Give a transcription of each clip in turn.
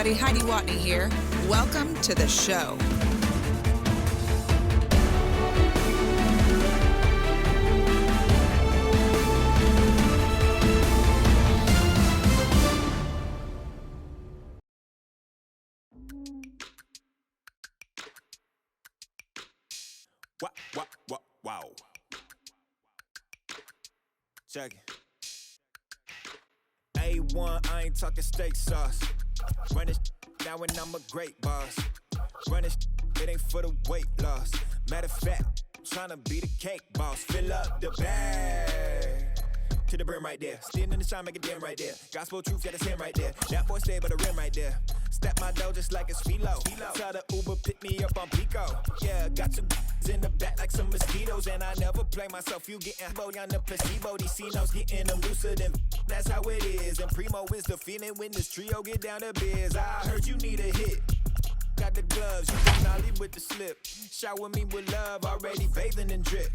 everybody. Heidi Watney here. Welcome to the show. Wow. Check it. A1, I ain't talking steak sauce. Run this now and I'm a great boss. Run this, it ain't for the weight loss. Matter of fact, tryna be the cake boss. Fill up the bag to the brim right there. Standing in the shine, make it dim right there. Gospel truth, got his hand right there. That boy stay by the rim right there. Step my dough just like it's philo. Tell the Uber pick me up on Pico. Yeah, got some in the back like some mosquitoes. And I never play myself. You getting boy on the placebo. These C-notes getting them looser than that's how it is. And Primo is the feeling when this trio get down to biz. I heard you need a hit. Got the gloves, you can nollie with the slip. Shower me with love, already bathing in drip.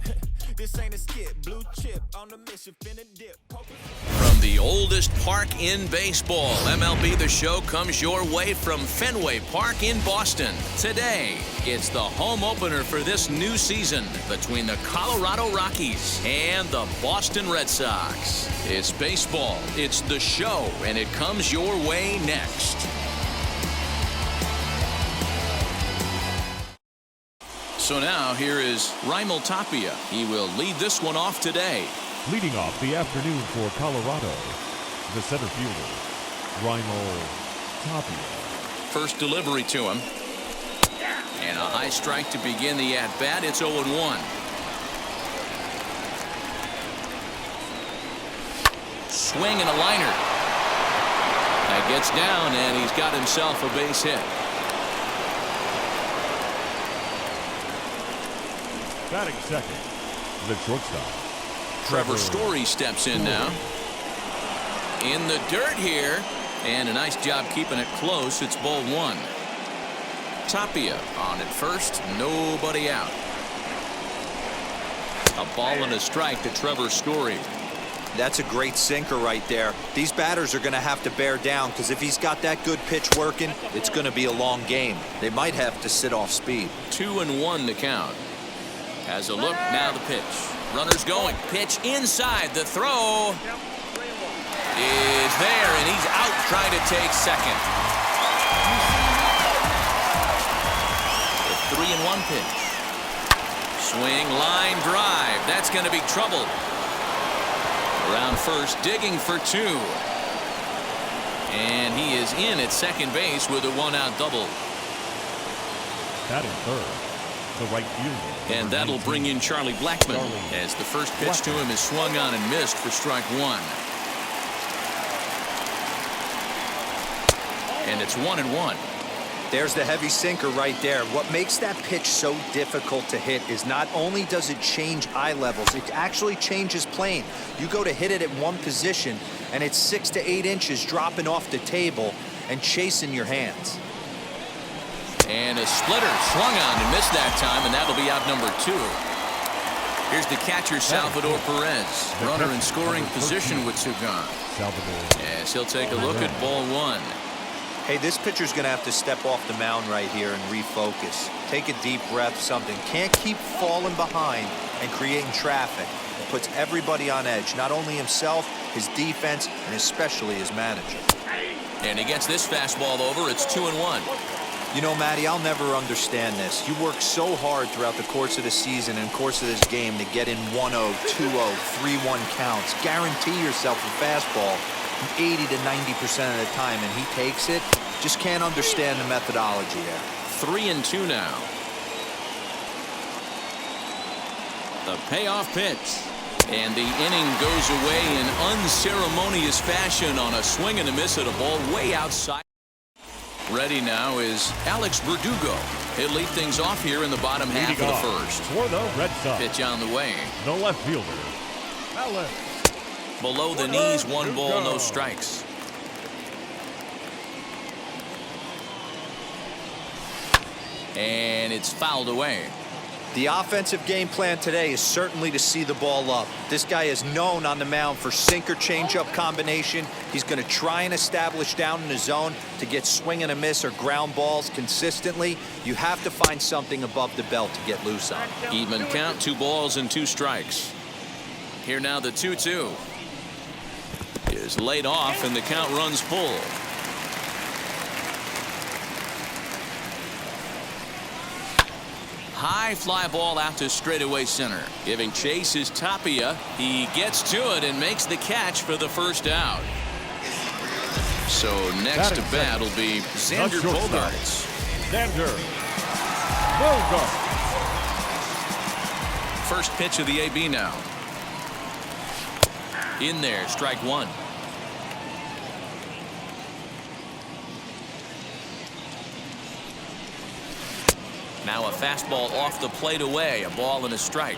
This ain't a skip, blue chip on the mission, finna dip. From the oldest park in baseball, MLB The Show comes your way from Fenway Park in Boston. Today, it's the home opener for this new season between the Colorado Rockies and the Boston Red Sox. It's baseball, it's The Show, and it comes your way next. So now, here is Raimel Tapia. He will lead this one off today. Leading off the afternoon for Colorado, the center fielder, Raimel Tapia. First delivery to him. And a high strike to begin the at-bat. It's 0-1. Swing and a liner. That gets down, and he's got himself a base hit. Batting second, the shortstop, Trevor Story steps in now. In the dirt here, and a nice job keeping it close. It's ball one. Tapia on at first, nobody out. A ball and a strike to Trevor Story. That's a great sinker right there. These batters are going to have to bear down because if he's got that good pitch working, it's going to be a long game. They might have to sit off speed. 2-1 to count. Has a look, now the pitch. Runner's going, pitch inside, the throw is there, and he's out trying to take second. The 3-1 pitch. Swing, line drive, that's going to be trouble. Around first, digging for two. And he is in at second base with a one-out double. Batting third, the right fielder. And that'll bring in Charlie Blackmon as the first pitch to him is swung on and missed for strike one. And it's 1-1. There's the heavy sinker right there. What makes that pitch so difficult to hit is not only does it change eye levels, it actually changes plane. You go to hit it at one position, and it's 6 to 8 inches dropping off the table and chasing your hands. And a splitter swung on and missed that time, and that'll be out number 2. Here's the catcher, Salvador Perez. Runner in scoring position with two gone. Yes, he'll take a look at ball one. Hey, this pitcher's going to have to step off the mound right here and refocus. Take a deep breath, something. Can't keep falling behind and creating traffic. It puts everybody on edge, not only himself, his defense, and especially his manager. And he gets this fastball over. It's 2-1. You know, Matty, I'll never understand this. You work so hard throughout the course of the season and course of this game to get in 1-0, 2-0, 3-1 counts. Guarantee yourself a fastball 80 to 90% of the time, and he takes it. Just can't understand the methodology there. 3-2 now. The payoff pitch. And the inning goes away in unceremonious fashion on a swing and a miss at a ball way outside. Ready now is Alex Verdugo. He'll lead things off here in the bottom half of the first. For the Red Sox. Pitch on the way. The left fielder, Alex. Below the knees, 1 ball, no strikes. And it's fouled away. The offensive game plan today is certainly to see the ball up. This guy is known on the mound for sinker changeup combination. He's going to try and establish down in the zone to get swing and a miss or ground balls consistently. You have to find something above the belt to get loose on. Even count, 2 balls and 2 strikes. Here now the 2-2 is laid off and the count runs full. High fly ball out to straightaway center. Giving chase is Tapia. He gets to it and makes the catch for the first out. So next to bat will be Xander Bogaerts. Xander Bogaerts. First pitch of the AB now. In there, strike 1. Now a fastball off the plate away, a ball and a strike.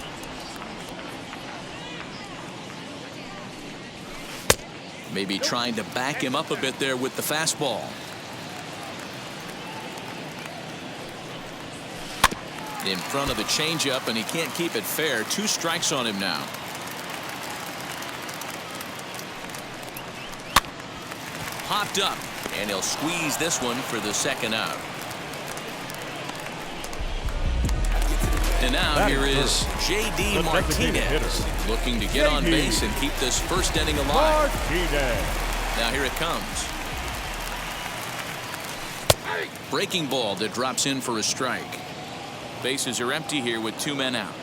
Maybe trying to back him up a bit there with the fastball. In front of the changeup, and he can't keep it fair. 2 strikes on him now. Popped up, and he'll squeeze this one for the second out. And now here is J.D. Martinez looking to get on base and keep this first inning alive. Now here it comes. Breaking ball that drops in for a strike. Bases are empty here with 2 men out.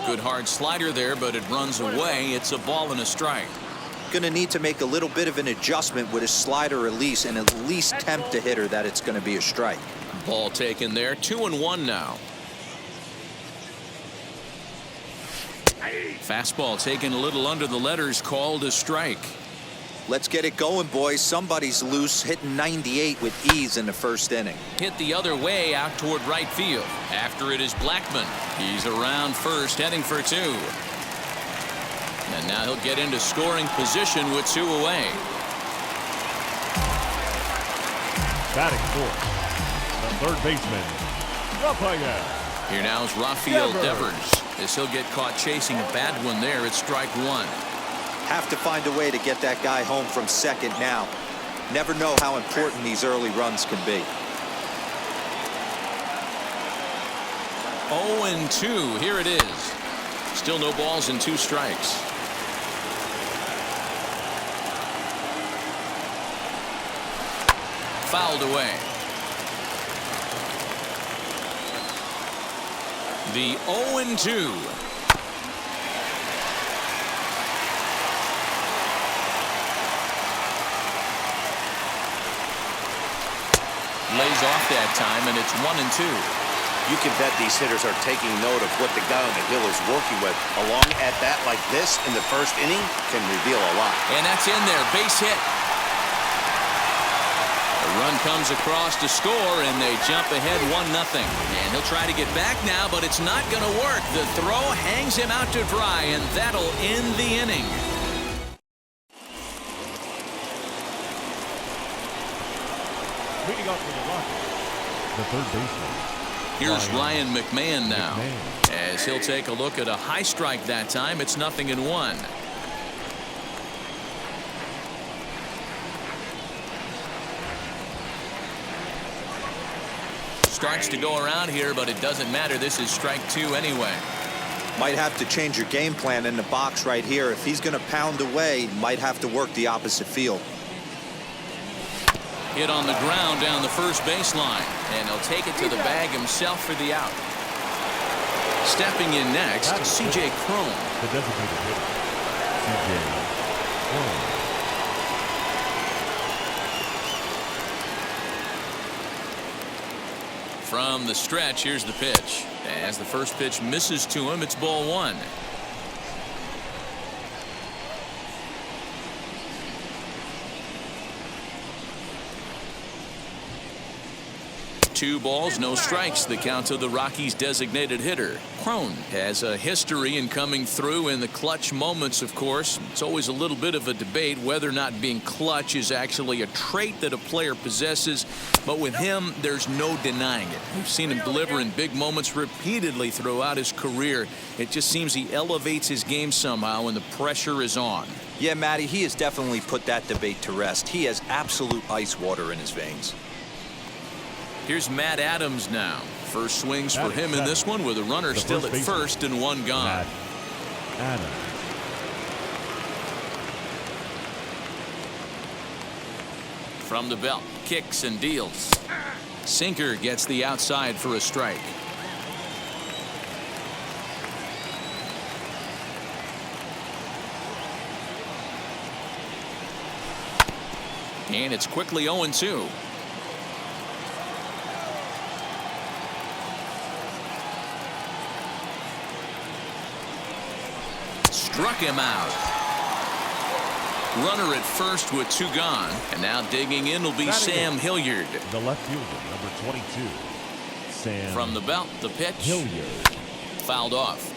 Good hard slider there, but it runs away. It's a ball and a strike. Going to need to make a little bit of an adjustment with his slider release and at least tempt the hitter that it's going to be a strike. Ball taken there. 2-1 now. Fastball taken a little under the letters, called a strike. Let's get it going, boys. Somebody's loose, hitting 98 with ease in the first inning. Hit the other way out toward right field. After it is Blackman. He's around first, heading for 2. And now he'll get into scoring position with 2 away. Batting fourth, the third baseman, Rafael. Here now is Rafael Devers. As he'll get caught chasing a bad one there. It's strike 1. Have to find a way to get that guy home from second now. Never know how important these early runs can be. 0-2. Here it is. Still no balls and 2 strikes. Fouled away. The 0-2. Lays off that time, and it's 1-2. You can bet these hitters are taking note of what the guy on the hill is working with. A long at bat like this in the first inning can reveal a lot. And that's in there. Base hit. The run comes across to score, and they jump ahead 1-0. And he'll try to get back now, but it's not going to work. The throw hangs him out to dry, and that'll end the inning. Leading off for the Rockies, the third baseman. Here's Ryan McMahon now. As he'll take a look at a high strike that time. It's 0-1. Starts to go around here, but it doesn't matter. This is strike 2 anyway. Might have to change your game plan in the box right here. If he's going to pound away, might have to work the opposite field. Hit on the ground down the first baseline, and he'll take it to the bag himself for the out. Stepping in next, C.J. Cron. The designated hitter, C.J. Cron. From the stretch, here's the pitch. As the first pitch misses to him, it's ball 1. 2 balls, no strikes, the count of the Rockies' designated hitter. Crone has a history in coming through in the clutch moments, of course. It's always a little bit of a debate whether or not being clutch is actually a trait that a player possesses. But with him, there's no denying it. We've seen him deliver in big moments repeatedly throughout his career. It just seems he elevates his game somehow when the pressure is on. Yeah, Matty, he has definitely put that debate to rest. He has absolute ice water in his veins. Here's Matt Adams now. First swings for him in this one with a runner still at first and 1 gone. Matt Adams. From the belt, kicks and deals. Sinker gets the outside for a strike. And it's quickly 0-2. Struck him out. Runner at first with 2 gone. And now digging in will be Sam Hilliard. The left fielder, number 22. Sam. From the belt, the pitch. Hilliard. Fouled off.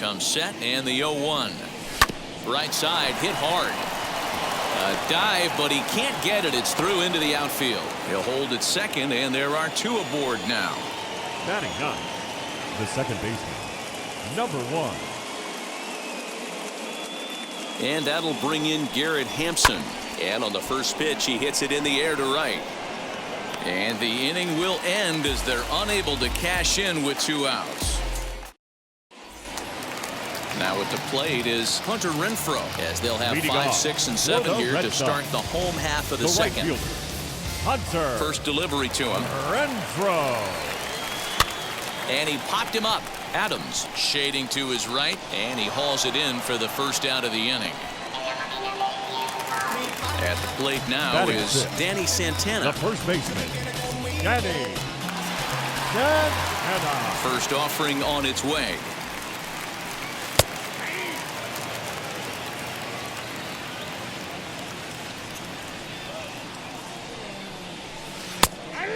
Comes set and the 0-1. Right side hit hard. A dive, but he can't get it. It's through into the outfield. He'll hold at second, and there are 2 aboard now. Batting 9. The second baseman, number 1. And that'll bring in Garrett Hampson. And on the first pitch, he hits it in the air to right. And the inning will end as they're unable to cash in with 2 outs. Now at the plate is Hunter Renfroe, as they'll have 5, 6, and 7 here to start the home half of the second. Right fielder, Hunter. First delivery to him. Renfroe. And he popped him up. Adams shading to his right, and he hauls it in for the first out of the inning. At the plate now is Danny Santana. The first baseman, Danny Santana. First offering on its way.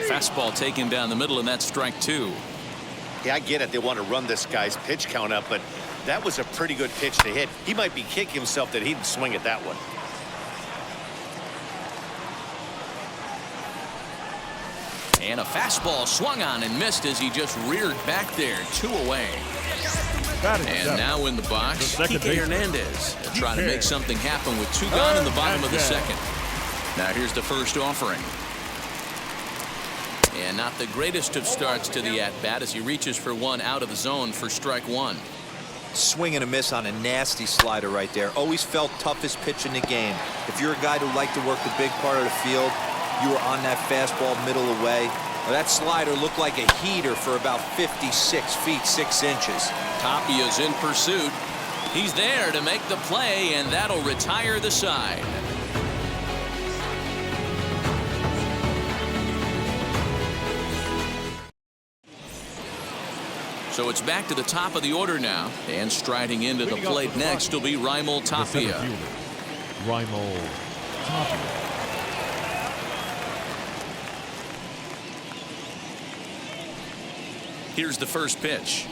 Fastball taken down the middle, and that's strike 2. Yeah, I get it. They want to run this guy's pitch count up, but that was a pretty good pitch to hit. He might be kicking himself that he didn't swing at that one. And a fastball swung on and missed as he just reared back there. 2 away. And now in the box, Kike Hernandez trying to make something happen with 2 gone in the bottom of the second. Now here's the first offering. And not the greatest of starts to the at-bat as he reaches for 1 out of the zone for strike 1. Swing and a miss on a nasty slider right there. Always felt toughest pitch in the game. If you're a guy who liked to work the big part of the field, you were on that fastball middle away. Well, that slider looked like a heater for about 56 feet 6 inches. Tapia's in pursuit. He's there to make the play, and that'll retire the side. So it's back to the top of the order now, and striding into the plate next will be Raimel Tapia. Raimel Tapia. Here's the first pitch.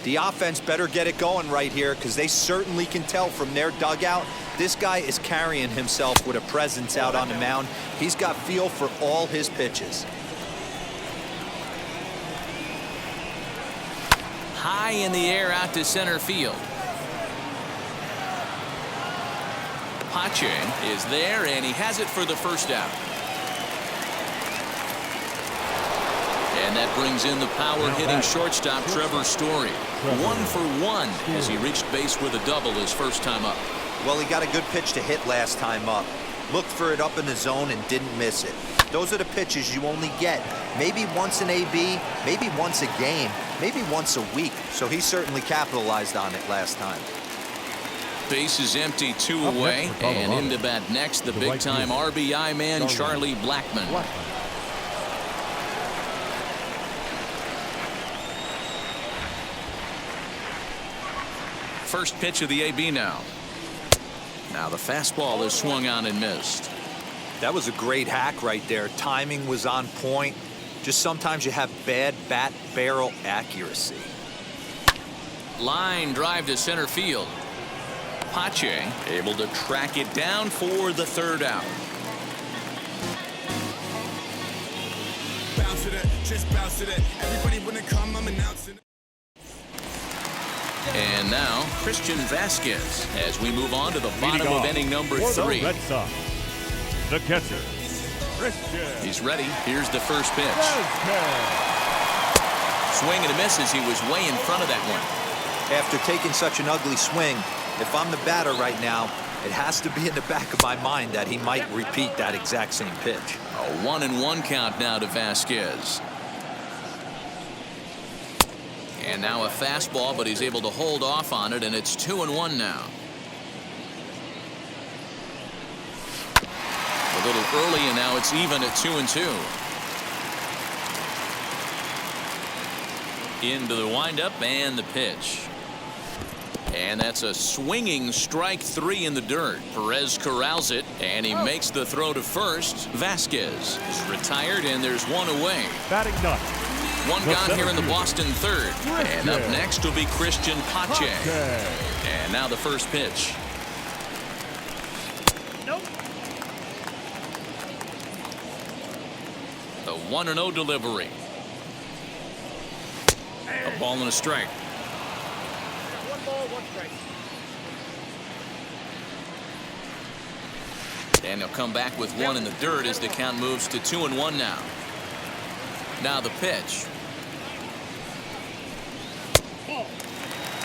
The offense better get it going right here, because they certainly can tell from their dugout this guy is carrying himself with a presence out on the mound. He's got feel for all his pitches. High in the air out to center field. Pache is there, and he has it for the first out. And that brings in the power-hitting shortstop Trevor Story. 1 for 1 as he reached base with a double his first time up. Well, he got a good pitch to hit last time up. Looked for it up in the zone and didn't miss it. Those are the pitches you only get maybe once in AB, maybe once a game, maybe once a week. So he certainly capitalized on it last time. Base is empty, 2 away, and into bat next, the big-time RBI man, Charlie Blackmon. First pitch of the AB now. Now the fastball is swung on and missed. That was a great hack right there. Timing was on point. Just sometimes you have bad bat barrel accuracy. Line drive to center field. Pache able to track it down for the third out. Bounce to that, just bounce to that. Everybody wanna come, I'm announcing. And now Christian Vasquez as we move on to the bottom of inning number for 3. the Red Sox, the catcher, Christian. He's ready. Here's the first pitch. Vasquez. Swing and a miss as he was way in front of that one. After taking such an ugly swing, if I'm the batter right now, it has to be in the back of my mind that he might repeat that exact same pitch. A 1-1 count now to Vasquez. And now a fastball, but he's able to hold off on it, and it's 2-1 now. A little early, and now it's even at 2-2. Into the windup and the pitch. And that's a swinging strike 3 in the dirt. Perez corrals it, and he makes the throw to first. Vasquez is retired, and there's one away. Batting ninth. One gone here in the Boston third. And up next will be Christian Pache. And now the first pitch. Nope. The 1-0 delivery. A ball and a strike. 1 ball, 1 strike. And he'll come back with one in the dirt as the count moves to 2-1 now. Now the pitch.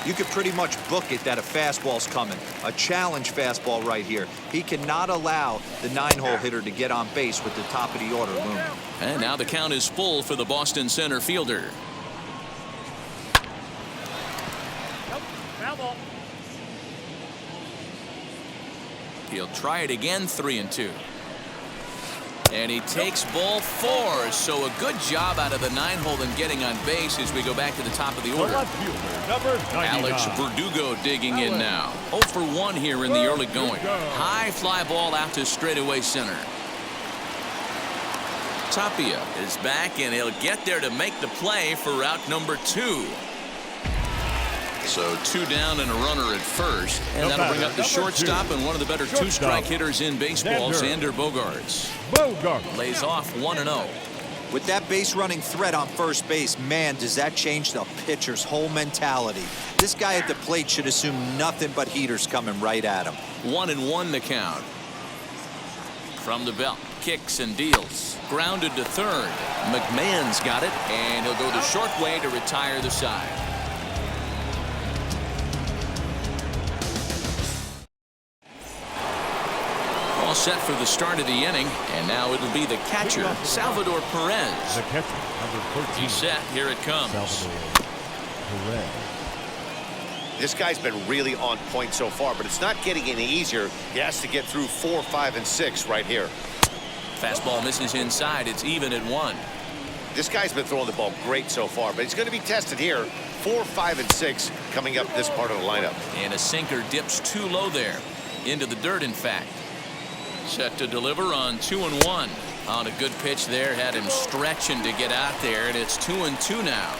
You could pretty much book it that a fastball's coming. A challenge fastball right here. He cannot allow the 9-hole hitter to get on base with the top of the order looming. And now the count is full for the Boston center fielder. Nope, foul ball. He'll try it again, 3-2. And he takes ball 4. So a good job out of the 9-hole and getting on base as we go back to the top of the The order. left fielder, number 99. Alex Verdugo digging in now. 0 for 1 here in the early going. High fly ball out to straightaway center. Tapia is back, and he'll get there to make the play for out number 2. So 2 down and a runner at first, and that'll bring up the shortstop and one of the better 2-strike hitters in baseball, Xander Bogaerts. Lays off 1-0. With that base running threat on first base, man, does that change the pitcher's whole mentality. This guy at the plate should assume nothing but heaters coming right at him. 1-1 the count. From the belt, kicks and deals. Grounded to third. McMahon's got it, and he'll go the short way to retire the side. All set for the start of the inning, and now it'll be the catcher, Salvador Perez. The catcher, number 13. He's set. Here it comes. Salvador Perez. This guy's been really on point so far, but it's not getting any easier. He has to get through 4, 5, and 6 right here. Fastball misses inside. It's even at 1. This guy's been throwing the ball great so far, but he's going to be tested here. 4, 5, and 6 coming up this part of the lineup. And a sinker dips too low there. Into the dirt, in fact. Set to deliver on 2-1. On a good pitch there, had him stretching to get out there, and it's 2-2 now.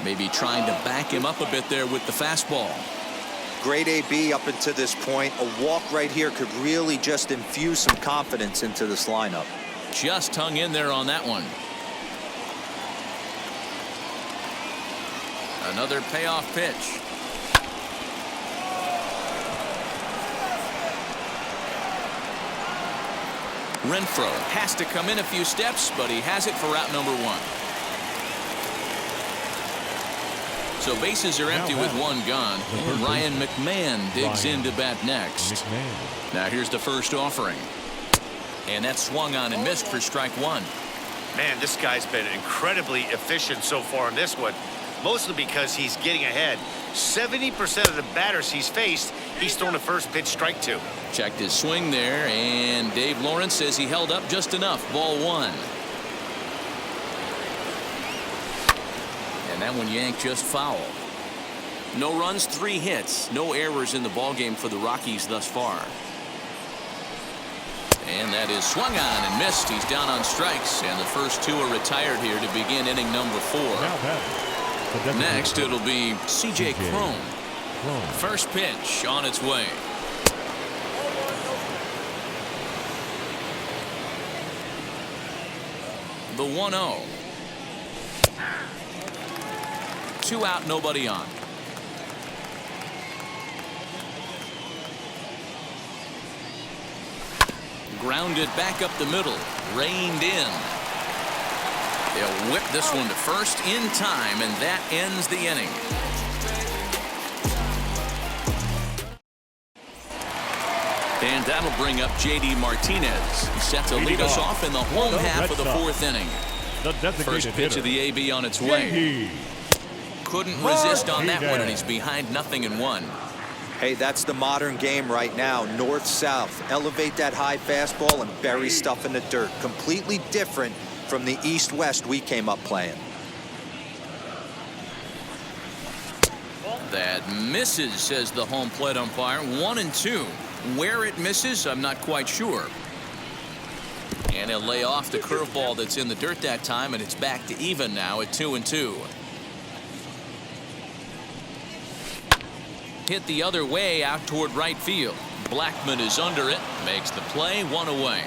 Maybe trying to back him up a bit there with the fastball. Great AB up until this point. A walk right here could really just infuse some confidence into this lineup. Just hung in there on that one. Another payoff pitch. Renfroe has to come in a few steps, but he has it for out number 1. So bases are empty with 1 gone, and Ryan McMahon digs in to bat next. Now here's the first offering. And that swung on and missed for strike 1. Man, this guy's been incredibly efficient so far in this one, mostly because he's getting ahead. 70% of the batters he's faced, he's thrown a first pitch strike to. Checked his swing there, and Dave Lawrence says he held up just enough. Ball 1. And And that one yanked just foul. No runs, 3 hits, no errors in the ballgame for the Rockies thus far. And that is swung on and missed. He's down on strikes, and the first 2 are retired here to begin inning number 4. Next, it'll be C.J. Cron. First pitch on its way. The 1-0. 2 out, nobody on. Grounded back up the middle, reined in. They'll whip this one to first in time, and that ends the inning. And that'll bring up J.D. Martinez. He's set to lead us off in the home half of the 4th inning. First pitch of the AB on its way. Couldn't resist on that one, and he's behind 0-1. Hey, that's the modern game right now. North-south. Elevate that high fastball and bury stuff in the dirt. Completely different from the east-west we came up playing. That misses, says the home plate umpire. 1-2. Where it misses, I'm not quite sure. And he'll lay off the curveball that's in the dirt that time, and it's back to even now at 2-2. Hit the other way out toward right field. Blackman is under it, makes the play, 1 away.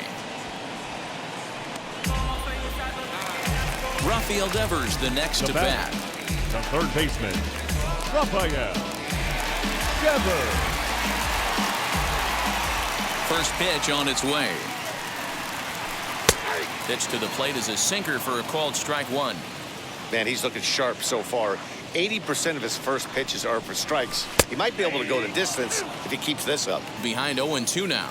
Rafael Devers the next to bat. The third baseman, Rafael Devers. First pitch on its way. Pitch to the plate is a sinker for a called strike 1. Man, he's looking sharp so far. 80% of his first pitches are for strikes. He might be able to go the distance if he keeps this up. Behind 0-2 now.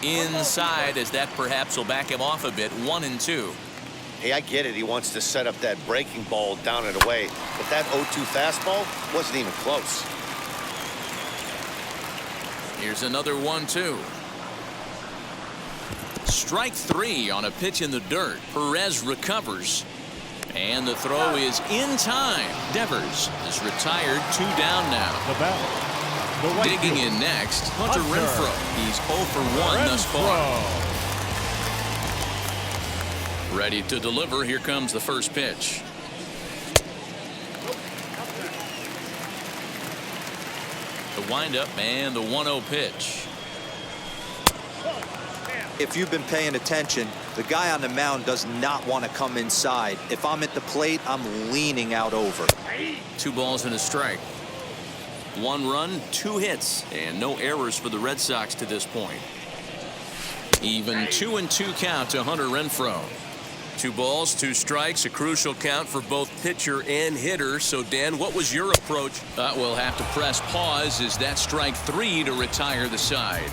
Inside, as that perhaps will back him off a bit. 1-2. Hey, I get it. He wants to set up that breaking ball down and away. But that 0-2 fastball wasn't even close. Here's another 1-2. Strike 3 on a pitch in the dirt. Perez recovers. And the throw is in time. Devers is retired. 2 down now. The battle. Digging in next, Hunter Renfroe. He's 0 for 1 thus far. Ready to deliver. Here comes the first pitch. The windup and the 1-0 pitch. If you've been paying attention, the guy on the mound does not want to come inside. If I'm at the plate, I'm leaning out over. 2 balls and a strike. 1 run, 2 hits, and no errors for the Red Sox to this point. Even 2-2 count to Hunter Renfroe. 2 balls, 2 strikes, a crucial count for both pitcher and hitter. So, Dan, what was your approach? We'll have to press pause. Is that strike 3 to retire the side?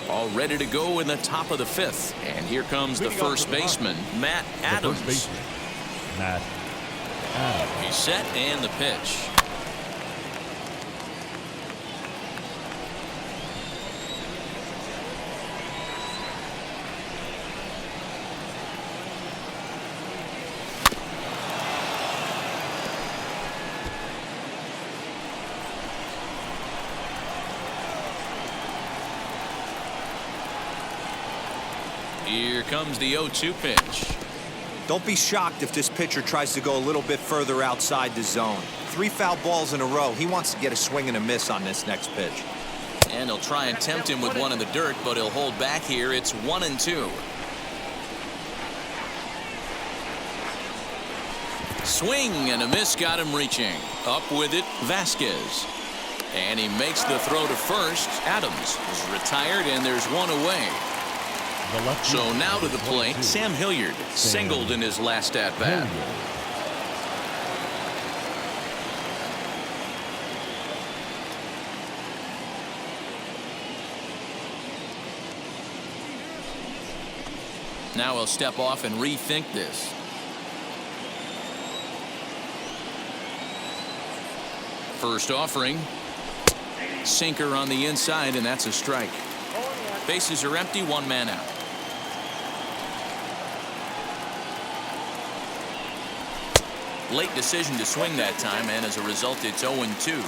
All ready to go in the top of the 5th. And here comes the first baseman, Matt Adams. Matt Adams. He's set and the pitch. Here comes the 0-2 pitch. Don't be shocked if this pitcher tries to go a little bit further outside the zone. 3 foul balls in a row. He wants to get a swing and a miss on this next pitch. And he'll try and tempt him with one in the dirt, but he'll hold back here. It's 1-2. Swing and a miss got him reaching. Up with it, Vasquez. And he makes the throw to first. Adams is retired, and there's 1 away. So now to the plate, Sam Hilliard singled in his last at-bat. Now he'll step off and rethink this. First offering. Sinker on the inside, and that's a strike. Bases are empty, one man out. Late decision to swing that time, and as a result, it's 0-2.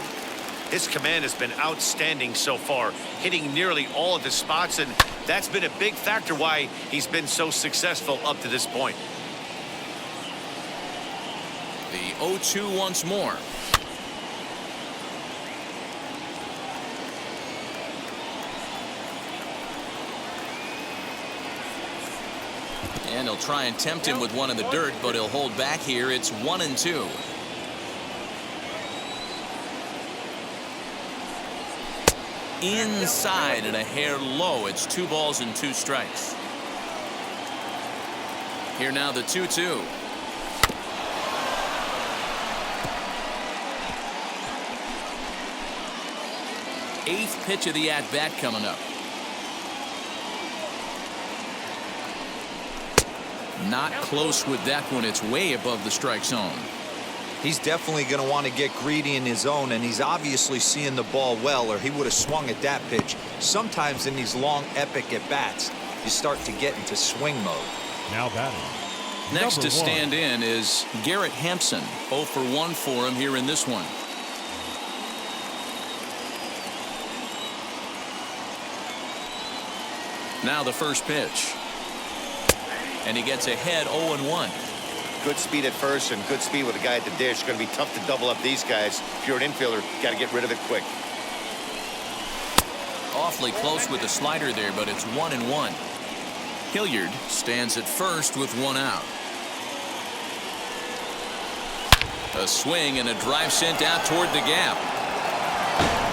His command has been outstanding so far, hitting nearly all of his spots, and that's been a big factor why he's been so successful up to this point. The 0-2 once more. And he'll try and tempt him with one in the dirt, but he'll hold back here. It's 1-2. Inside and a hair low. It's 2 balls and 2 strikes. Here now the 2-2. Eighth pitch of the at-bat coming up. Not close with that one. It's way above the strike zone. He's definitely going to want to get greedy in his zone, and he's obviously seeing the ball well, or he would have swung at that pitch. Sometimes in these long, epic at-bats, you start to get into swing mode. Now batting. Next to Number 1. stand in is Garrett Hampson. 0 for 1 for him here in this one. Now the first pitch. And he gets ahead 0-1. Good speed at first and good speed with a guy at the dish. Going to be tough to double up these guys. If you're an infielder, got to get rid of it quick. Awfully close with the slider there, but it's 1-1. Hilliard stands at first with 1 out. A swing and a drive sent out toward the gap.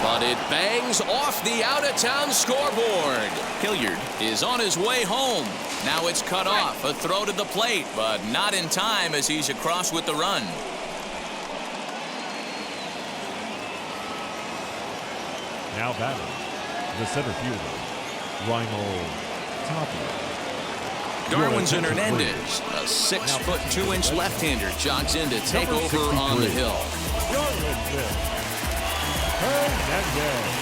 But it bangs off the out-of-town scoreboard. Hilliard is on his way home. Now it's cut off. A throw to the plate, but not in time as he's across with the run. Now batting. The center fielder, Reinhold Tapia. Darwin's Hernandez, a 6'2" left-hander, jogs in to take Number over on the 63. hill. Hernandez.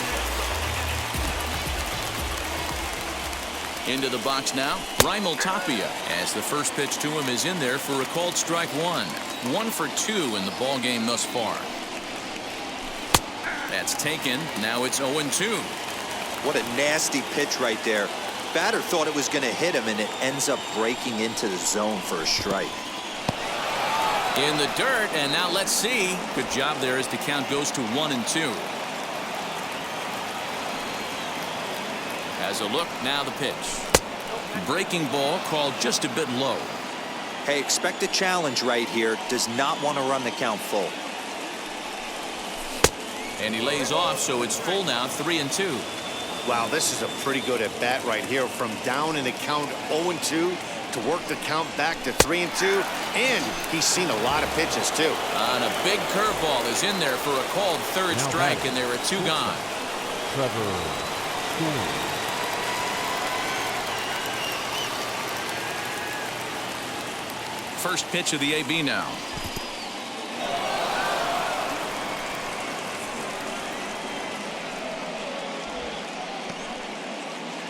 Into the box now, Reinhold Tapia, as the first pitch to him is in there for a called strike 1. 1 for 2 in the ball game thus far. That's taken. Now it's 0-2. What a nasty pitch right there. Batter thought it was going to hit him, and it ends up breaking into the zone for a strike. In the dirt, and now let's see. Good job there as the count goes to 1-2. As a look, now the pitch. Breaking ball called just a bit low. Hey, expect a challenge right here. Does not want to run the count full. And he lays off, so it's full now, 3-2. Wow, this is a pretty good at-bat right here. From down in the count 0-2 to work the count back to 3-2. And he's seen a lot of pitches, too. And a big curveball is in there for a called third Now strike, batting. and there are 2 gone. Trevor Story. First pitch of the AB now.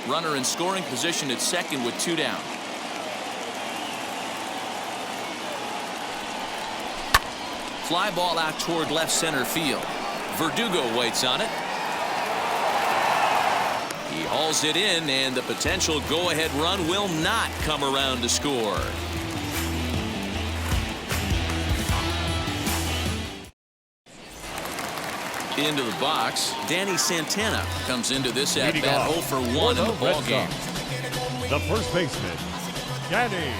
Runner in scoring position at second with 2 down. Fly ball out toward left center field. Verdugo waits on it. He hauls it in, and the potential go-ahead run will not come around to score. Into the box, Danny Santana comes into this at Leading bat off 0 for 1 for in the the ball Red game. Sox, the first baseman, Danny.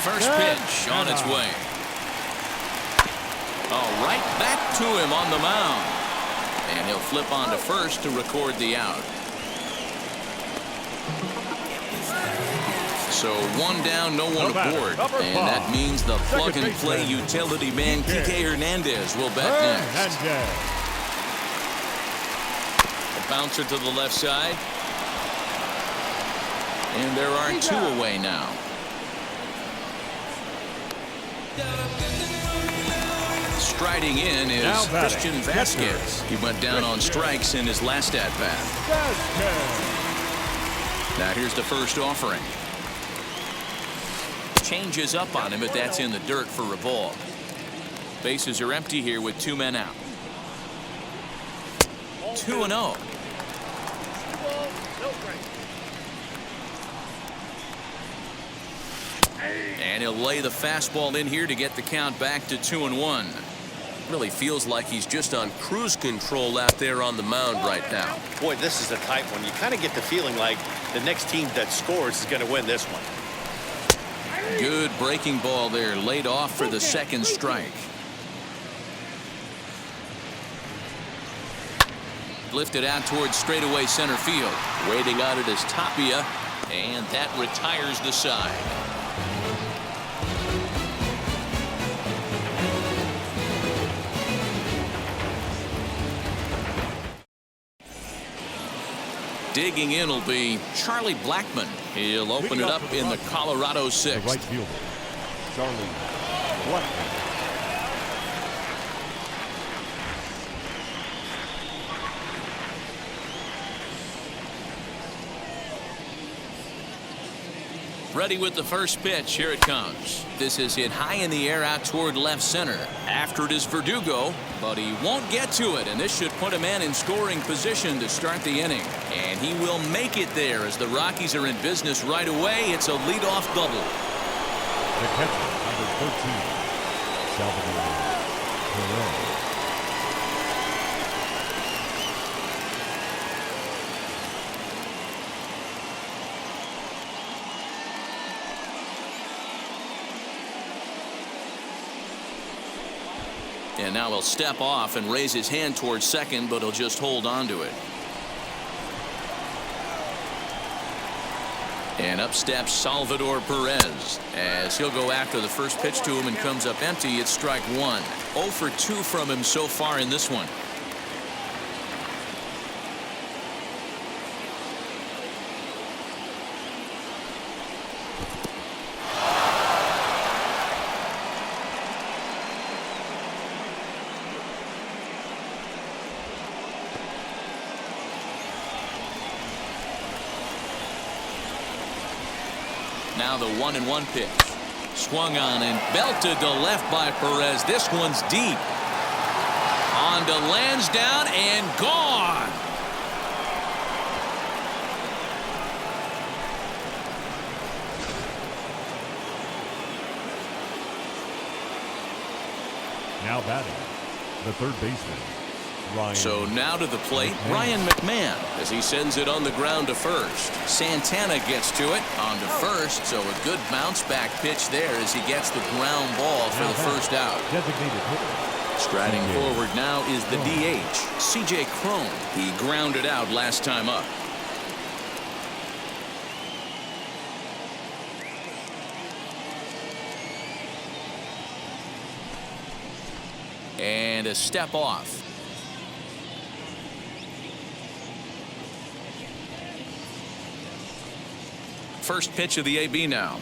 First pitch on its way. Oh, right back to him on the mound. And he'll flip on to first to record the out. So 1 down, no one aboard. And that means the plug-and-play utility man, Kike Hernandez, will bat next. A bouncer to the left side. And there are 2 away now. Striding in is Now batting, Christian Vasquez. He went down on strikes in his last at-bat. Now here's the first offering. Changes up on him, but that's in the dirt for a ball. Bases are empty here with 2 men out. 2-0. And he'll lay the fastball in here to get the count back to 2-1. Really feels like he's just on cruise control out there on the mound right now. Boy, this is a tight one. You kind of get the feeling like the next team that scores is going to win this one. Good breaking ball there, laid off for the second strike. Lifted out towards straightaway center field. Waiting on it is Tapia, and that retires the side. Digging in will be Charlie Blackmon. He'll open it up in the Colorado The sixth. right fielder, Charlie Blackmon. Ready with the first pitch. Here it comes. This is hit high in the air out toward left center. After it is Verdugo, but he won't get to it, and this should put a man in scoring position to start the inning. And he will make it there as the Rockies are in business right away. It's a leadoff double. The catcher, number 13, Salvador Perez. And now he'll step off and raise his hand towards second, but he'll just hold on to it. And up steps Salvador Perez as he'll go after the first pitch to him and comes up empty. It's strike one. 0 for 2 from him so far in this one. Now the 1-1 pitch. Swung on and belted to left by Perez. This one's deep. On to Lansdowne and gone. Now batting, the third baseman, Ryan. So now to the plate, Ryan McMahon, as he sends it on the ground to first. Santana gets to it on to first, so a good bounce back pitch there as he gets the ground ball for the first out. Designated hitter. Striding forward now is the DH, C.J. Cron. He grounded out last time up. And a step off. First pitch of the AB now.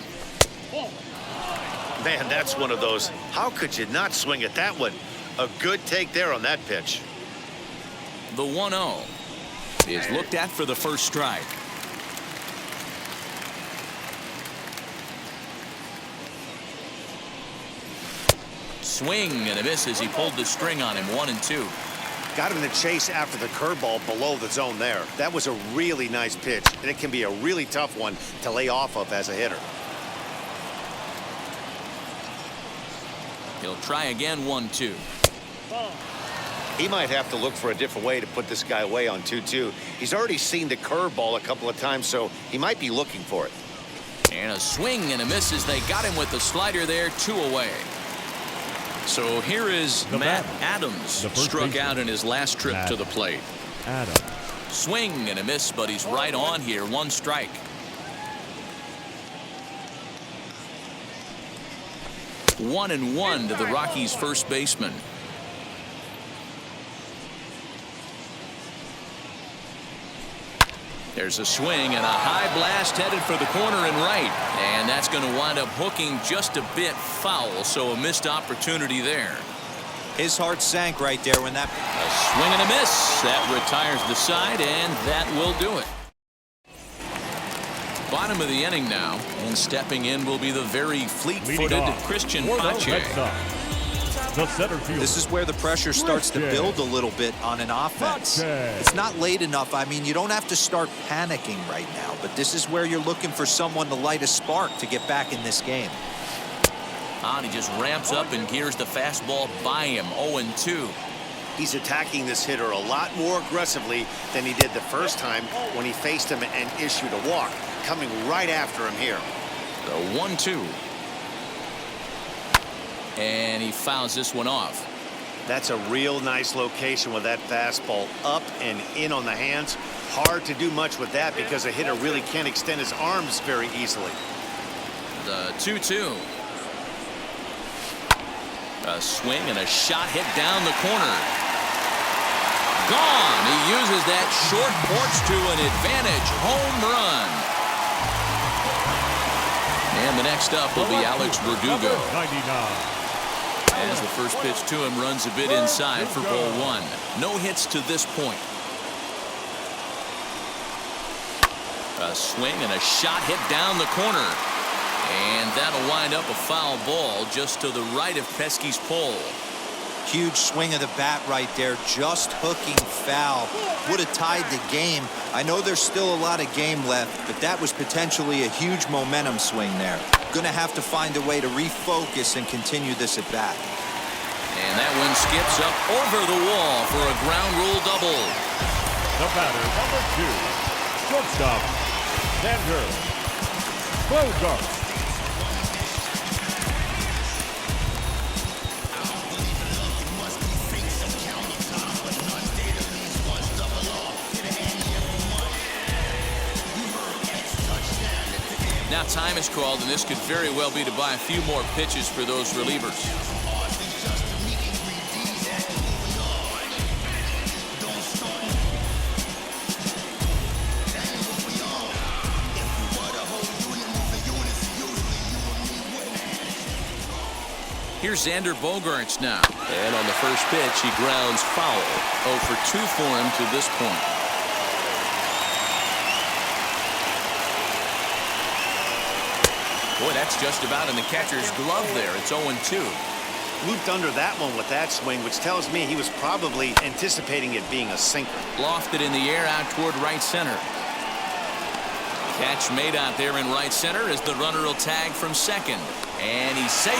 Man, that's one of those. How could you not swing at that one? A good take there on that pitch. The 1-0 is looked at for the first strike. Swing and a miss as he pulled the string on him. 1-2. Got him in the chase after the curveball below the zone there. That was a really nice pitch, and it can be a really tough one to lay off of as a hitter. He'll try again. 1-2. He might have to look for a different way to put this guy away on 2-2. He's already seen the curveball a couple of times, so he might be looking for it. And a swing and a miss as they got him with the slider there. 2 away. So here is Matt Adams, struck out in his last trip to the plate. Adams. Swing and a miss, but he's right on here. 1 strike. One and 1 to the Rockies' first baseman. There's a swing and a high blast headed for the corner and right. And that's going to wind up hooking just a bit foul, so a missed opportunity there. His heart sank right there when that... A swing and a miss. That retires the side, and that will do it. Bottom of the inning now, and stepping in will be the very fleet-footed Christian Pache. The center field. This is where the pressure starts to build a little bit on an offense. It's not late enough. I mean, you don't have to start panicking right now, but this is where you're looking for someone to light a spark to get back in this game. He just ramps up and gears the fastball by him. 0-2. He's attacking this hitter a lot more aggressively than he did the first time when he faced him and issued a walk. Coming right after him here. The 1-2. And he fouls this one off. That's a real nice location with that fastball up and in on the hands. Hard to do much with that because a hitter really can't extend his arms very easily. The 2-2. A swing and a shot hit down the corner. Gone. He uses that short porch to an advantage home run. And the next up will be Alex Verdugo. 99. As the first pitch to him runs a bit inside for ball one. No hits to this point. A swing and a shot hit down the corner. And that'll wind up a foul ball just to the right of Pesky's pole. Huge swing of the bat right there, just hooking foul. Would have tied the game. I know there's still a lot of game left, but that was potentially a huge momentum swing there. Gonna have to find a way to refocus and continue this at bat. And that one skips up over the wall for a ground rule double. The batter, number 2, shortstop, Xander Bogaerts. Now time is called, and this could very well be to buy a few more pitches for those relievers. Here's Xander Bogaerts now. And on the first pitch, he grounds foul. 0 for 2 for him to this point. Boy, that's just about in the catcher's glove there. It's 0-2. Looped under that one with that swing, which tells me he was probably anticipating it being a sinker. Lofted in the air out toward right center. Catch made out there in right center as the runner will tag from second. And he's safe.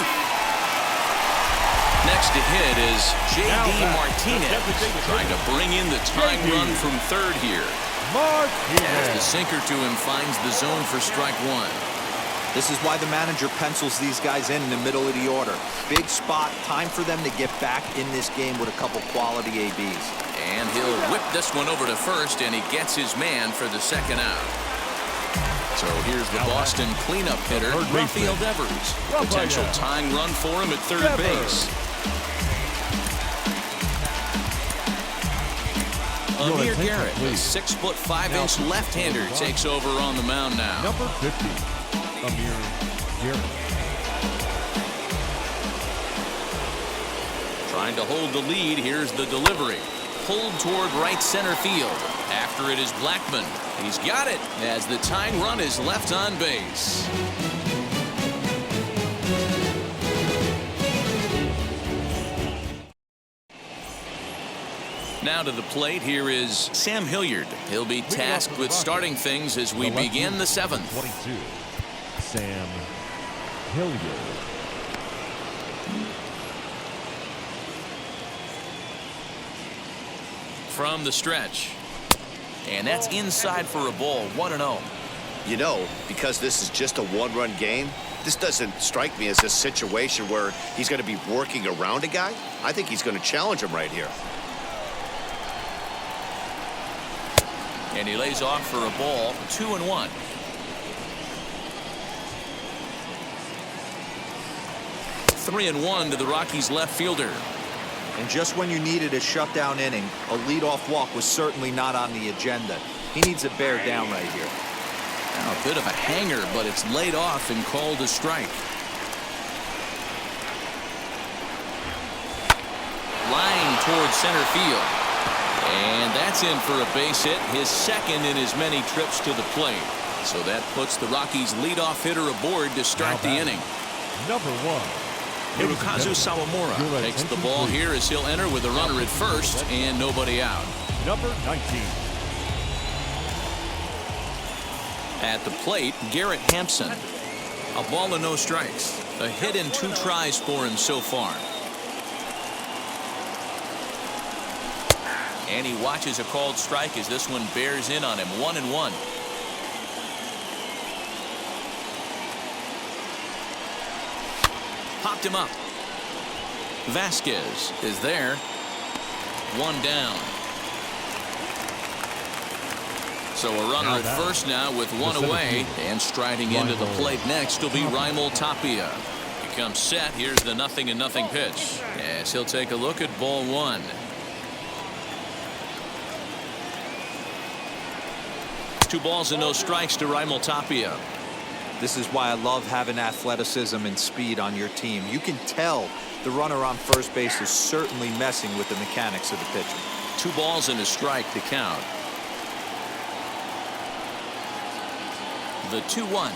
Next to hit is J.D. Martinez, trying to bring in the tying run from third here. As the sinker to him finds the zone for strike one. This is why the manager pencils these guys in the middle of the order. Big spot, time for them to get back in this game with a couple quality ABs. And he'll whip this one over to first, and he gets his man for the second out. So here's the Boston cleanup hitter, Rafael Devers. Potential tying run for him at third base. Amir Garrett, a 6'5" left-hander, takes over on the mound now. Number 50, Amir Garrett. Trying to hold the lead. Here's the delivery. Pulled toward right center field. After it is Blackmon. He's got it as the tying run is left on base. Now to the plate, here is Sam Hilliard. He'll be tasked with starting things as we begin the seventh. 22, Sam Hilliard. From the stretch. And that's inside for a ball, 1-0. You know, because this is just a one-run game, this doesn't strike me as a situation where he's going to be working around a guy. I think he's going to challenge him right here. And he lays off for a ball, 2-1. Three and 1 to the Rockies left fielder. And just when you needed a shutdown inning, a leadoff walk was certainly not on the agenda. He needs to bear down right here. Now a bit of a hanger, but it's laid off and called a strike. towards center field. And that's in for a base hit, his second in as many trips to the plate. So that puts the Rockies leadoff hitter aboard to start the inning. Number 1. Hirokazu Sawamura takes the ball here as he'll enter with a runner at first and nobody out. Number 19. At the plate, Garrett Hampson. A ball and no strikes. A hit in 2 tries for him so far. And he watches a called strike as this one bears in on him. 1-1. Popped him up. Vasquez is there. 1 down. So a runner at first now with 1 away. And striding into the plate next will be Raimel Tapia. He comes set. Here's the 0-0 pitch. As he'll take a look at ball 1. 2 balls and no strikes to Raimel Tapia. This is why I love having athleticism and speed on your team. You can tell the runner on first base is certainly messing with the mechanics of the pitcher. 2 balls and a strike to count. The 2-1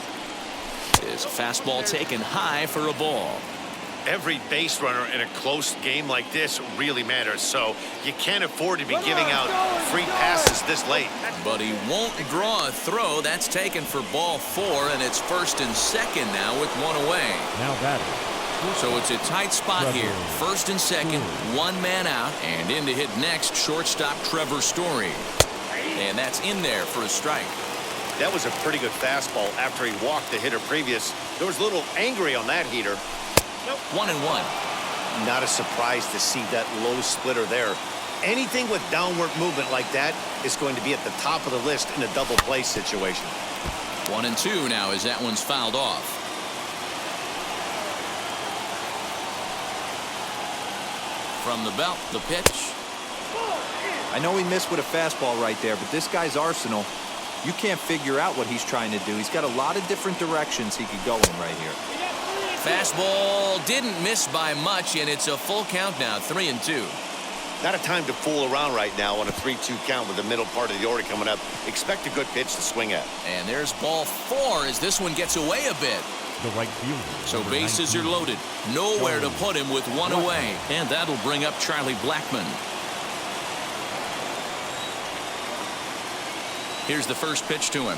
is a fastball taken high for a ball. Every base runner in a close game like this really matters, so you can't afford to be giving out free passes this late. But he won't draw a throw. That's taken for ball 4, and it's first and second now with 1 away. Now batting. So it's a tight spot here. First and second, 1 man out, and in to hit next, shortstop Trevor Story. And that's in there for a strike. That was a pretty good fastball after he walked the hitter previous. There was a little angry on that heater. 1-1. Not a surprise to see that low splitter there. Anything with downward movement like that is going to be at the top of the list in a double play situation. 1-2 now as that one's fouled off. From the belt, the pitch. I know he missed with a fastball right there, but this guy's arsenal, you can't figure out what he's trying to do. He's got a lot of different directions he could go in right here. Fastball didn't miss by much, and it's a full count now, 3-2. Not a time to fool around right now on a 3-2 count with the middle part of the order coming up. Expect a good pitch to swing at. And there's ball 4 as this one gets away a bit. The right fielder. So bases are loaded. Nowhere to put him with 1 away. And that'll bring up Charlie Blackmon. Here's the first pitch to him.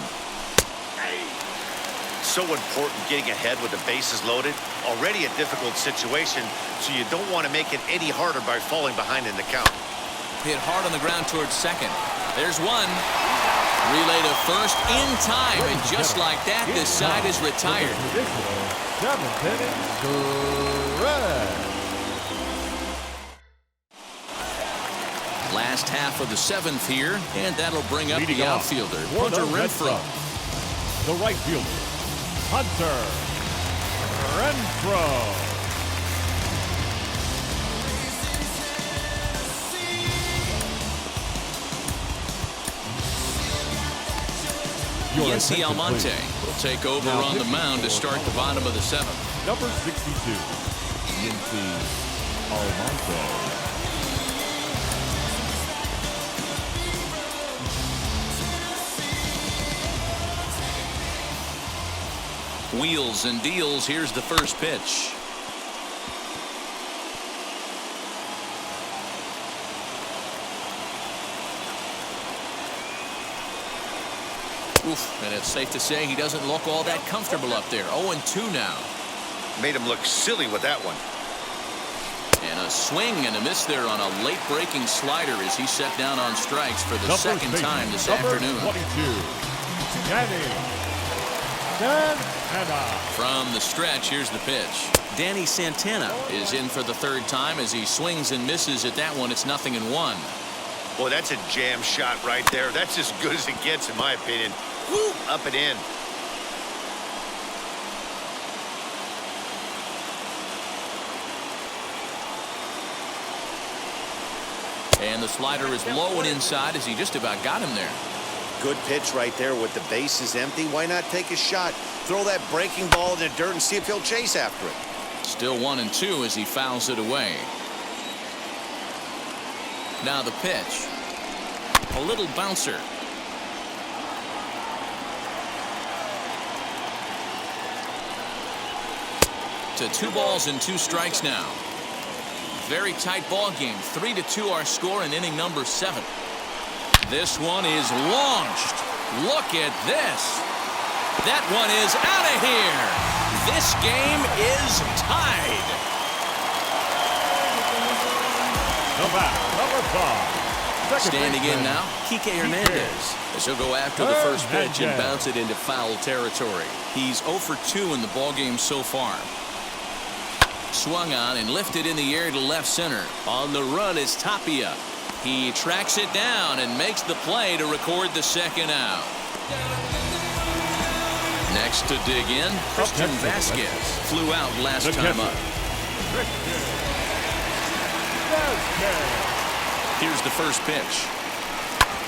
So important getting ahead with the bases loaded. Already a difficult situation, so you don't want to make it any harder by falling behind in the count. Hit hard on the ground towards second. There's one. Relay to first in time, and just like that, this side is retired. 7th inning, Reds. Last half of the 7th here, and that'll bring up the outfielder, Hunter Renfroe. The right fielder, Hunter Renfroe. Yency Almonte will take over on the mound to start the bottom of the 7th. Number 62, Yency Almonte. Wheels and deals. Here's the first pitch. Oof, and it's safe to say he doesn't look all that comfortable up there. 0-2 now. Made him look silly with that one. And a swing and a miss there on a late breaking slider as he set down on strikes for the second time this afternoon. 22, Danny Santana. From the stretch, here's the pitch. Danny Santana is in for the 3rd time as he swings and misses at that one. It's 0-1. Boy, that's a jam shot right there. That's as good as it gets, in my opinion. Woo! Up and in. And the slider is low and inside as he just about got him there. Good pitch right there with the bases empty. Why not take a shot? Throw that breaking ball in the dirt and see if he'll chase after it. Still 1-2 as he fouls it away. Now the pitch. A little bouncer. To 2 balls and 2 strikes now. Very tight ball game. 3-2 our score in inning number 7. This one is launched. Look at this. That one is out of here. This game is tied. Number 5. Standing in now, Kike Hernandez. As he'll go after the first pitch and bounce it into foul territory. He's 0 for 2 in the ballgame so far. Swung on and lifted in the air to left center. On the run is Tapia. He tracks it down and makes the play to record the second out. Next to dig in, Christian Vasquez flew out last time up. Here's the first pitch.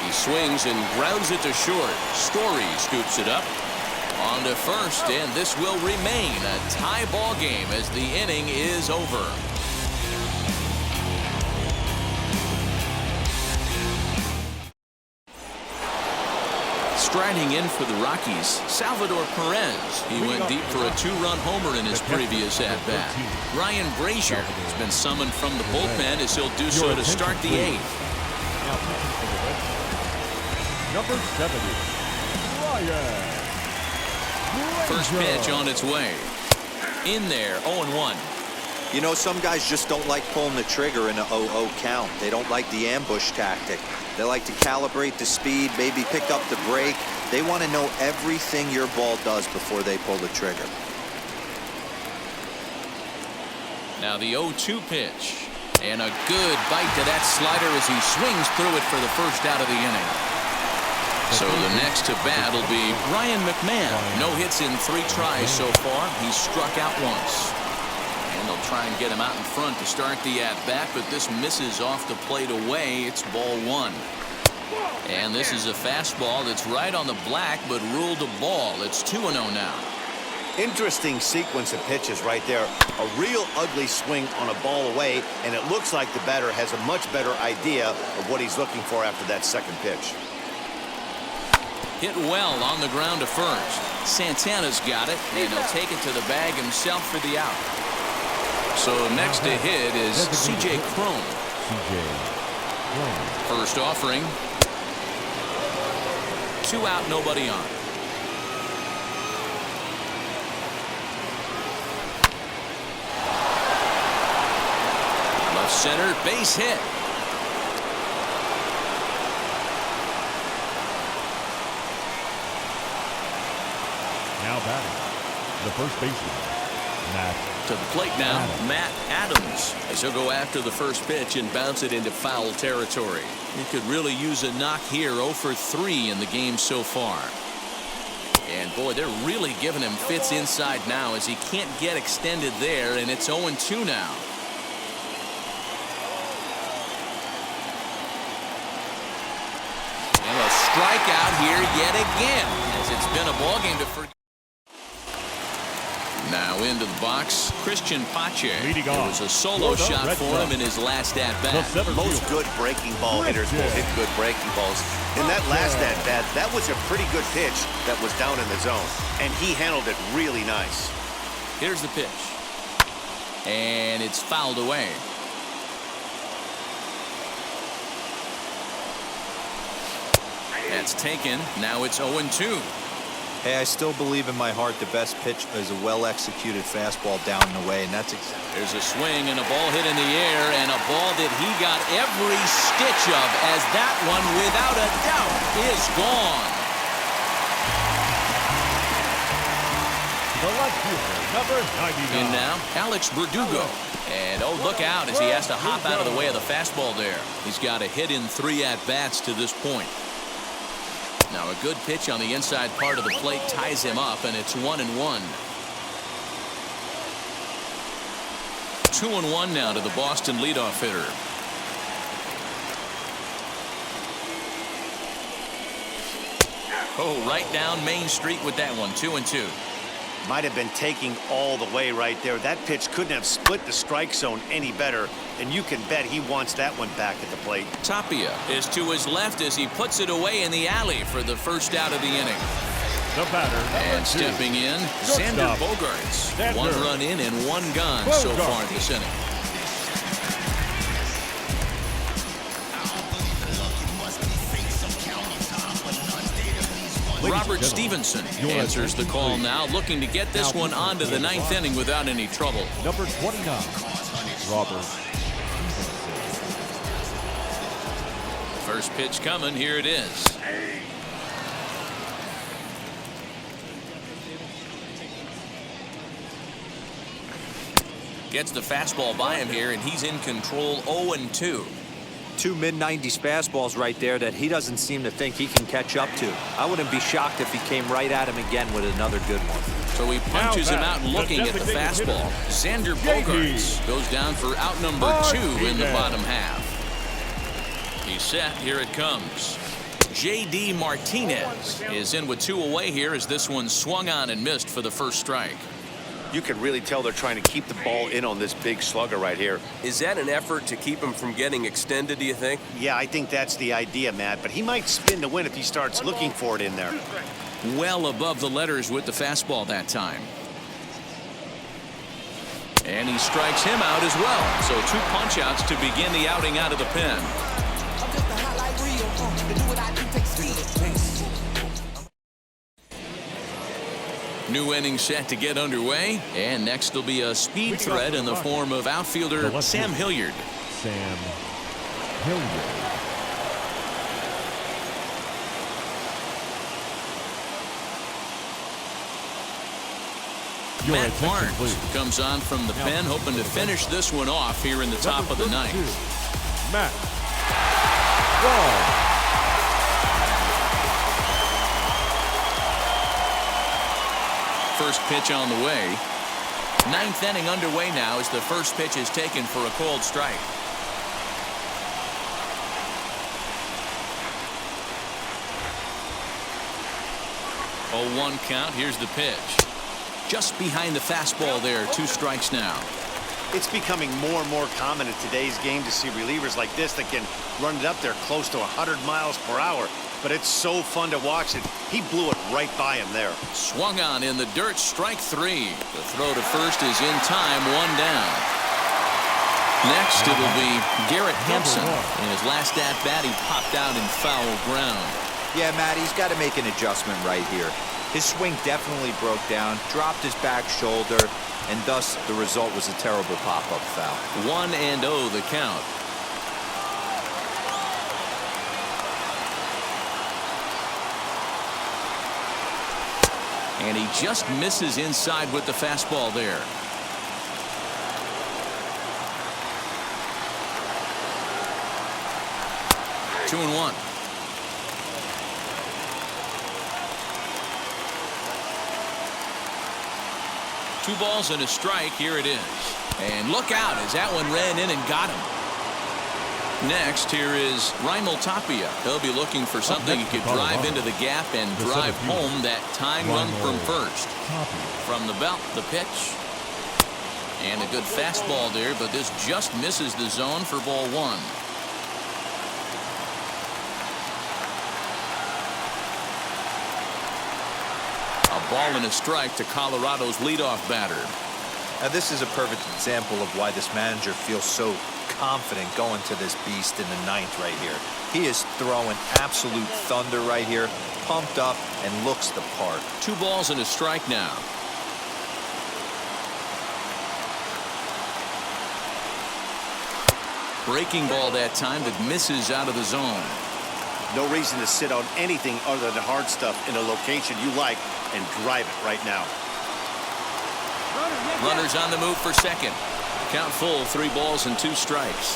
He swings and grounds it to short. Story scoops it up. On to first, and this will remain a tie ball game as the inning is over. Striding in for the Rockies, Salvador Perez. He went deep for a 2-run homer in his previous at-bat. Ryan Brazier has been summoned from the bullpen as he'll do so to start the 8th. Number 70, Ryan. First pitch on its way. In there, 0-1. You know, some guys just don't like pulling the trigger in a 0-0 count. They don't like the ambush tactic. They like to calibrate the speed, maybe pick up the break. They want to know everything your ball does before they pull the trigger. Now the 0-2 pitch. And a good bite to that slider as he swings through it for the first out of the inning. So the next to bat will be Ryan McMahon. No hits in 3 tries so far. He's struck out once. And they'll try and get him out in front to start the at-bat, but this misses off the plate away. It's ball 1. And this is a fastball that's right on the black, but ruled a ball. It's 2-0 now. Interesting sequence of pitches right there. A real ugly swing on a ball away, and it looks like the batter has a much better idea of what he's looking for after that second pitch. Hit well on the ground to first. Santana's got it, and he'll take it to the bag himself for the out. So next to hit is C.J. Cron. First offering. 2 out, nobody on. Left center, base hit. Now batting, the first baseman, Matt. To the plate now, Matt Adams, as he'll go after the first pitch and bounce it into foul territory. He could really use a knock here. 0 for 3 in the game so far. And boy, they're really giving him fits inside now as he can't get extended there, and it's 0-2 now. And a strikeout here yet again, as it's been a ballgame to forget. Now into the box, Christian Pache. It was a solo shot for him in his last at-bat. Most good breaking ball hitters will hit good breaking balls. In that last at-bat, that was a pretty good pitch that was down in the zone, and he handled it really nice. Here's the pitch. And it's fouled away. That's taken. Now it's 0-2. Hey, I still believe in my heart the best pitch is a well-executed fastball down and away, and that's exactly. There's a swing and a ball hit in the air, and a ball that he got every stitch of, as that one, without a doubt, is gone. The left fielder, number 99. In now, Alex Verdugo. And oh, look out as he has to hop out of the way of the fastball there. He's got a hit in 3 at-bats to this point. Now a good pitch on the inside part of the plate ties him up, and it's 1-1. 2-1 now to the Boston leadoff hitter. Oh, right down Main Street with that one. 2-2. Might have been taking all the way right there. That pitch couldn't have split the strike zone any better, and you can bet he wants that one back at the plate. Tapia is to his left as he puts it away in the alley for the first out of the inning. The batter, And stepping in, Xander Bogaerts. Xander. 1 run in and 1 gone so far this inning. Robert Stevenson answers the call now, looking to get this one onto the 9th inning without any trouble. Number 29, Robert. First pitch coming, here it is. Gets the fastball by him here, and he's in control. 0-2. 2 mid-90s fastballs right there that he doesn't seem to think he can catch up to. I wouldn't be shocked if he came right at him again with another good one. So he punches him out looking at the fastball. Xander Bogaerts goes down for out number 2 in the bottom half. He's set. Here it comes. J.D. Martinez is in with 2 away here as this one swung on and missed for the first strike. You can really tell they're trying to keep the ball in on this big slugger right here. Is that an effort to keep him from getting extended, do you think? Yeah, I think that's the idea, Matt, but he might spin to win if he starts looking for it in there. Well above the letters with the fastball that time. And he strikes him out as well. So 2 punch-outs to begin the outing out of the pen. New inning set to get underway, and next will be a speed threat in the form of outfielder Sam Hilliard. Sam Hilliard. Matt Barnes comes on from the pen, hoping to finish this one off here in the top of the 9th. Matt Barnes. First pitch on the way. 9th inning underway now as the first pitch is taken for a cold strike. Oh, 1 count. Here's the pitch. Just behind the fastball there. 2 strikes now. It's becoming more and more common in today's game to see relievers like this that can run it up there close to 100 miles per hour. But it's so fun to watch it. He blew it right by him there. Swung on in the dirt, strike 3. The throw to first is in time, 1 down. Next, it'll be Garrett Hampson. In his last at-bat, he popped out in foul ground. Yeah, Matt, he's got to make an adjustment right here. His swing definitely broke down, dropped his back shoulder, and thus the result was a terrible pop-up foul. 1-0 the count. And he just misses inside with the fastball there. Two and 1. Two balls and a strike. Here it is. And look out as that one ran in and got him. Next, here is Raimel Tapia. He'll be looking for something he could drive into the gap and drive home that tying run from first. From the belt, the pitch. And a good fastball there, but this just misses the zone for ball 1. A ball and a strike to Colorado's leadoff batter. Now, this is a perfect example of why this manager feels so confident going to this beast in the 9th right here. He is throwing absolute thunder right here, pumped up and looks the part. 2 balls and a strike now. Breaking ball that time that misses out of the zone. No reason to sit on anything other than hard stuff in a location you like and drive it right now. Runners on the move for second. Count full, 3 balls and 2 strikes.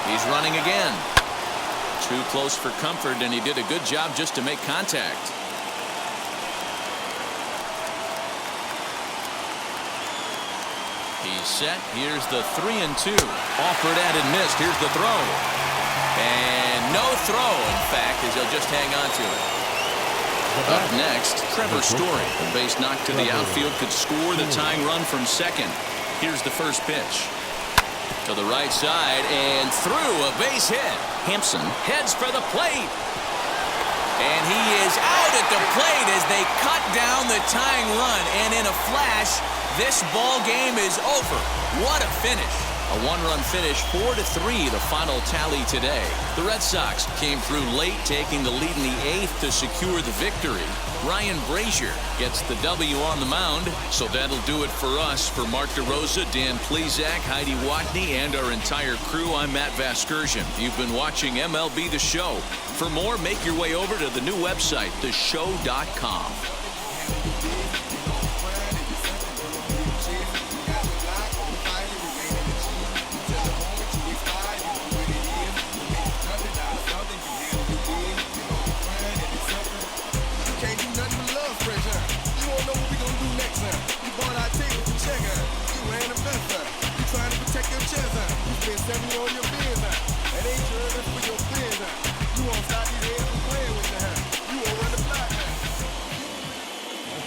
He's running again. Too close for comfort, and he did a good job just to make contact. He's set. Here's the 3-2. Offered at and missed. Here's the throw. And no throw, in fact, as he'll just hang on to it. Up next, Trevor Story. The base knock to the outfield could score the tying run from second. Here's the first pitch. To the right side and through, a base hit. Hampson heads for the plate. And he is out at the plate as they cut down the tying run. And in a flash, this ball game is over. What a finish. A one-run finish, 4-3, the final tally today. The Red Sox came through late, taking the lead in the eighth to secure the victory. Ryan Brazier gets the W on the mound. So that'll do it for us. For Mark DeRosa, Dan Plezak, Heidi Watney, and our entire crew, I'm Matt Vasgersian. You've been watching MLB The Show. For more, make your way over to the new website, theshow.com.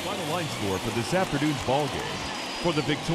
Final line score for this afternoon's ball game. For the victorious